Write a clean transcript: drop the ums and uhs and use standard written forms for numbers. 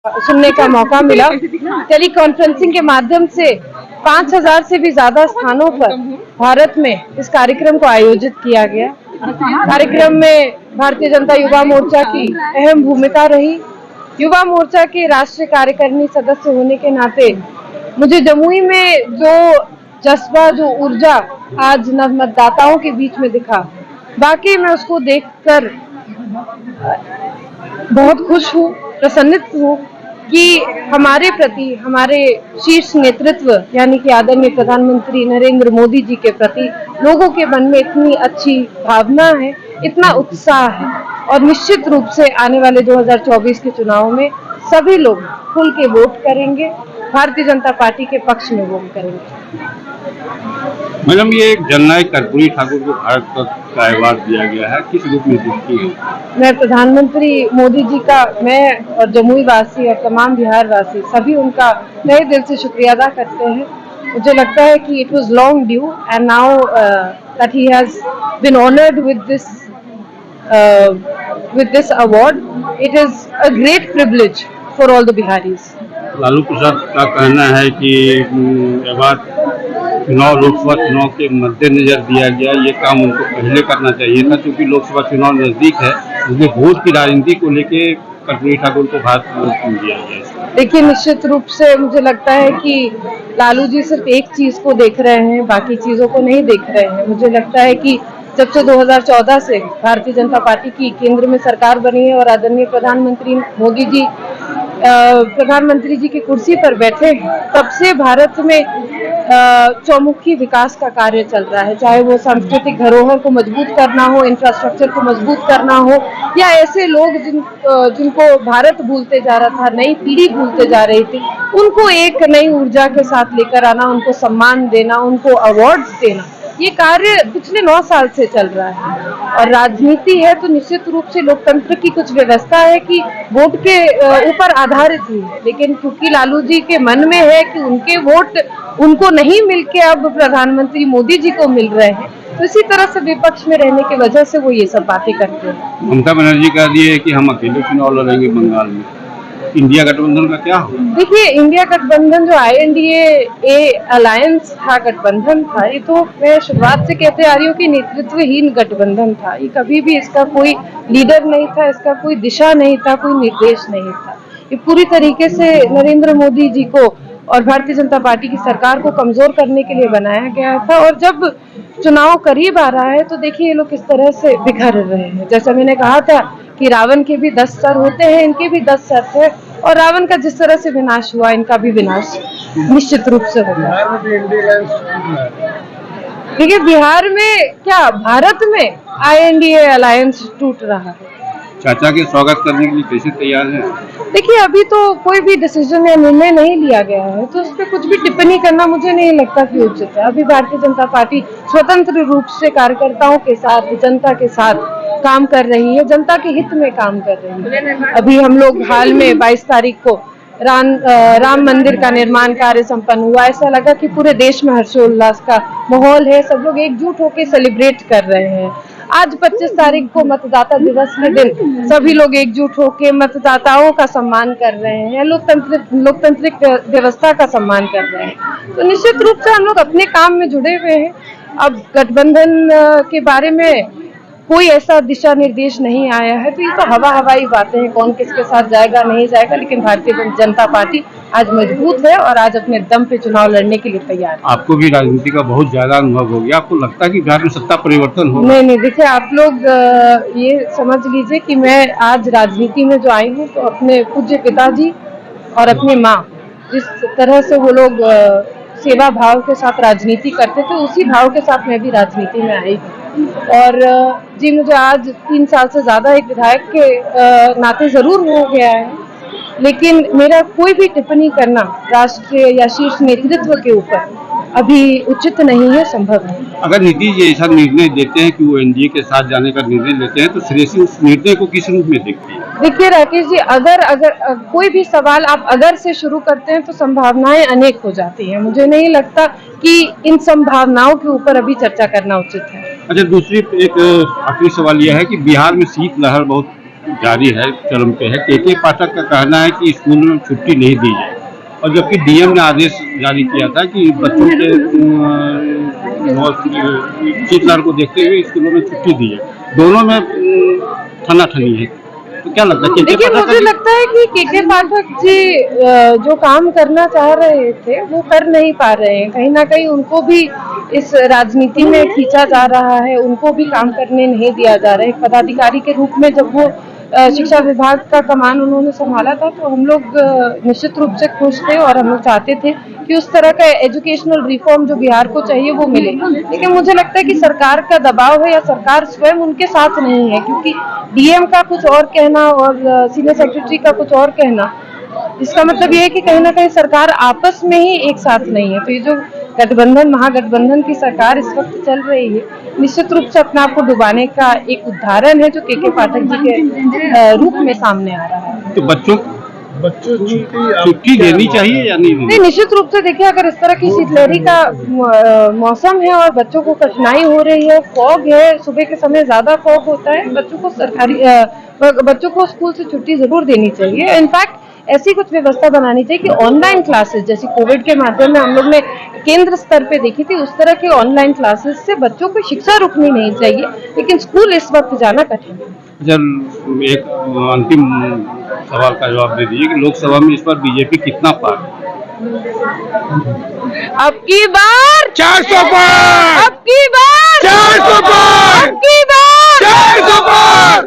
सुनने का मौका मिला। टेली कॉन्फ्रेंसिंग के माध्यम से 5000 से भी ज्यादा स्थानों पर भारत में इस कार्यक्रम को आयोजित किया गया। कार्यक्रम में भारतीय जनता युवा मोर्चा की अहम भूमिका रही। युवा मोर्चा के राष्ट्रीय कार्यकारिणी सदस्य होने के नाते मुझे जमुई में जो जज्बा, जो ऊर्जा आज मतदाताओं के बीच में दिखा, वाकई मैं उसको देखकर बहुत खुश हूँ, प्रसन्नित हूँ कि हमारे प्रति, हमारे शीर्ष नेतृत्व यानी कि आदरणीय प्रधानमंत्री नरेंद्र मोदी जी के प्रति लोगों के मन में इतनी अच्छी भावना है, इतना उत्साह है। और निश्चित रूप से आने वाले 2024 के चुनाव में सभी लोग खुल के वोट करेंगे, भारतीय जनता पार्टी के पक्ष में वोट करेंगे। मैडम, ये एक जननायक कर्पूरी ठाकुर को भारत रत्न का अवार्ड दिया गया है, किस रूप में दिखती है? मैं प्रधानमंत्री मोदी जी का, मैं और जमुई वासी और तमाम बिहार वासी सभी उनका तहे दिल से शुक्रिया अदा करते हैं। मुझे लगता है कि it was long due and now that he has been honoured with this award, it is a great privilege for all the Biharis. Lalu Prasad का कहना है कि अवार्ड लोकसभा चुनाव के मद्देनजर दिया गया, ये काम उनको पहले करना चाहिए था, क्योंकि लोकसभा चुनाव नजदीक है, इसलिए वोट की राजनीति को लेके कर्पूरी ठाकुर को भारत रत्न दिया गया। देखिए, निश्चित रूप से मुझे लगता है कि लालू जी सिर्फ एक चीज को देख रहे हैं, बाकी चीजों को नहीं देख रहे हैं। मुझे लगता है कि जब से 2014 से भारतीय जनता पार्टी की केंद्र में सरकार बनी है और आदरणीय प्रधानमंत्री मोदी जी प्रधानमंत्री जी की कुर्सी पर बैठे हैं, तब से भारत में चौमुखी विकास का कार्य चल रहा है। चाहे वो सांस्कृतिक धरोहर को मजबूत करना हो, इंफ्रास्ट्रक्चर को मजबूत करना हो, या ऐसे लोग जिनको भारत भूलते जा रहा था, नई पीढ़ी भूलते जा रही थी, उनको एक नई ऊर्जा के साथ लेकर आना, उनको सम्मान देना, उनको अवार्ड्स देना, ये कार्य पिछले 9 साल से चल रहा है। और राजनीति है तो निश्चित रूप से लोकतंत्र की कुछ व्यवस्था है कि वोट के ऊपर आधारित ही है, लेकिन क्योंकि लालू जी के मन में है कि उनके वोट उनको नहीं मिलके अब प्रधानमंत्री मोदी जी को मिल रहे हैं, तो इसी तरह से विपक्ष में रहने की वजह से वो ये सब बातें करते हैं। ममता बनर्जी कह रही है कि हम अकेले चुनाव लड़ेंगे बंगाल में, इंडिया गठबंधन का क्या हो? देखिए, इंडिया गठबंधन जो INDA अलायंस था, गठबंधन था, ये तो मैं शुरुआत से कहते आ रही हूँ कि नेतृत्वहीन गठबंधन था। ये कभी भी इसका कोई लीडर नहीं था, इसका कोई दिशा नहीं था, कोई निर्देश नहीं था। ये पूरी तरीके से नरेंद्र मोदी जी को और भारतीय जनता पार्टी की सरकार को कमजोर करने के लिए बनाया गया था। और जब चुनाव करीब आ रहा है तो देखिए ये लोग किस तरह से बिखर रहे हैं। जैसा मैंने कहा था कि रावण के भी 10 सर होते हैं, इनके भी 10 सर थे, और रावण का जिस तरह से विनाश हुआ, इनका भी विनाश निश्चित रूप से होगा। देखिए, बिहार में क्या, भारत में INDA अलायंस टूट रहा है। चाचा के स्वागत करने के लिए कैसे तैयार हैं? देखिए, अभी तो कोई भी डिसीजन या निर्णय नहीं लिया गया है, तो उस पर कुछ भी टिप्पणी करना मुझे नहीं लगता कि उचित है। अभी भारतीय जनता पार्टी स्वतंत्र रूप से कार्यकर्ताओं के साथ, जनता के साथ काम कर रही है, जनता के हित में काम कर रही है। अभी हम लोग हाल में 22 तारीख को राम मंदिर का निर्माण कार्य संपन्न हुआ। ऐसा लगा कि पूरे देश में हर्षोल्लास का माहौल है, सब लोग एकजुट होकर सेलिब्रेट कर रहे हैं। आज 25 तारीख को मतदाता दिवस के दिन सभी लोग एकजुट होकर मतदाताओं का सम्मान कर रहे हैं, लोकतांत्रिक व्यवस्था का सम्मान कर रहे हैं। तो निश्चित रूप से हम लोग अपने काम में जुड़े हुए हैं। अब गठबंधन के बारे में कोई ऐसा दिशा निर्देश नहीं आया है, तो ये तो हवाई बातें हैं, कौन किसके साथ जाएगा नहीं जाएगा, लेकिन भारतीय जनता पार्टी आज मजबूत है और आज अपने दम पे चुनाव लड़ने के लिए तैयार है। आपको भी राजनीति का बहुत ज्यादा अनुभव हो गया, आपको लगता है कि बिहार में सत्ता परिवर्तन हो? नहीं, देखिए, आप लोग ये समझ लीजिए कि मैं आज राजनीति में जो आई हूँ तो अपने पूज्य पिताजी और अपनी माँ, जिस तरह से वो लोग सेवा भाव के साथ राजनीति करते थे, उसी भाव के साथ मैं भी राजनीति में आई हूँ। और जी, मुझे आज 3 साल से ज्यादा एक विधायक के नाते जरूर हो गया है, लेकिन मेरा कोई भी टिप्पणी करना राष्ट्रीय या शीर्ष नेतृत्व के ऊपर अभी उचित नहीं है, संभव है। अगर नीतीश जी ऐसा निर्णय देते हैं कि वो NDA के साथ जाने का निर्णय लेते हैं, तो श्रेयसी उस निर्णय को किस रूप में देखती है? देखिए राकेश जी, अगर कोई भी सवाल आप अगर से शुरू करते हैं तो संभावनाएं अनेक हो जाती हैं। मुझे नहीं लगता कि इन संभावनाओं के ऊपर अभी चर्चा करना उचित है। अच्छा, दूसरी एक आखिरी सवाल यह है कि बिहार में शीतलहर बहुत जारी है, चरम पे है। के पाठक का कहना है कि स्कूल में छुट्टी नहीं दी जाए, और जबकि डीएम ने आदेश जारी किया था कि बच्चों के शीतलहर को देखते हुए स्कूलों में छुट्टी दी जाए। दोनों में ठनाठनी है। तो क्या लगता है? देखिए, मुझे लगता है कि के पाठक जी जो काम करना चाह रहे थे वो कर नहीं पा रहे हैं। कहीं ना कहीं उनको भी इस राजनीति में खींचा जा रहा है, उनको भी काम करने नहीं दिया जा रहा है। एक पदाधिकारी के रूप में जब वो शिक्षा विभाग का कमान उन्होंने संभाला था तो हम लोग निश्चित रूप से खुश थे और हम लोग चाहते थे कि उस तरह का एजुकेशनल रिफॉर्म जो बिहार को चाहिए वो मिले। लेकिन मुझे लगता है कि सरकार का दबाव है या सरकार स्वयं उनके साथ नहीं है, क्योंकि डीएम का कुछ और कहना और सीनियर सेक्रेटरी का कुछ और कहना, इसका मतलब ये है कि कहीं ना कहीं सरकार आपस में ही एक साथ नहीं है। तो ये जो गठबंधन, महागठबंधन की सरकार इस वक्त चल रही है, निश्चित रूप से अपने आप को डुबाने का एक उदाहरण है जो के पाठक जी के रूप में सामने आ रहा है। तो बच्चों छुट्टी देनी चाहिए या नहीं? नहीं, निश्चित रूप से देखिए, अगर इस तरह की शीतलहरी का मौसम है और बच्चों को कठिनाई हो रही है, फॉग है, सुबह के समय ज्यादा फॉग होता है, बच्चों को स्कूल से छुट्टी जरूर देनी चाहिए। इनफैक्ट ऐसी कुछ व्यवस्था बनानी चाहिए कि ऑनलाइन क्लासेस, जैसे कोविड के माध्यम में हम लोग ने केंद्र स्तर पे देखी थी, उस तरह के ऑनलाइन क्लासेस से बच्चों को शिक्षा रुकनी नहीं चाहिए, लेकिन स्कूल इस वक्त जाना कठिन है। जब एक अंतिम सवाल का जवाब दे दीजिए कि लोकसभा में इस बार बीजेपी कितना पार? अब की बार 400 पार, अब की बार 400 पार, अब की बार 400 पार।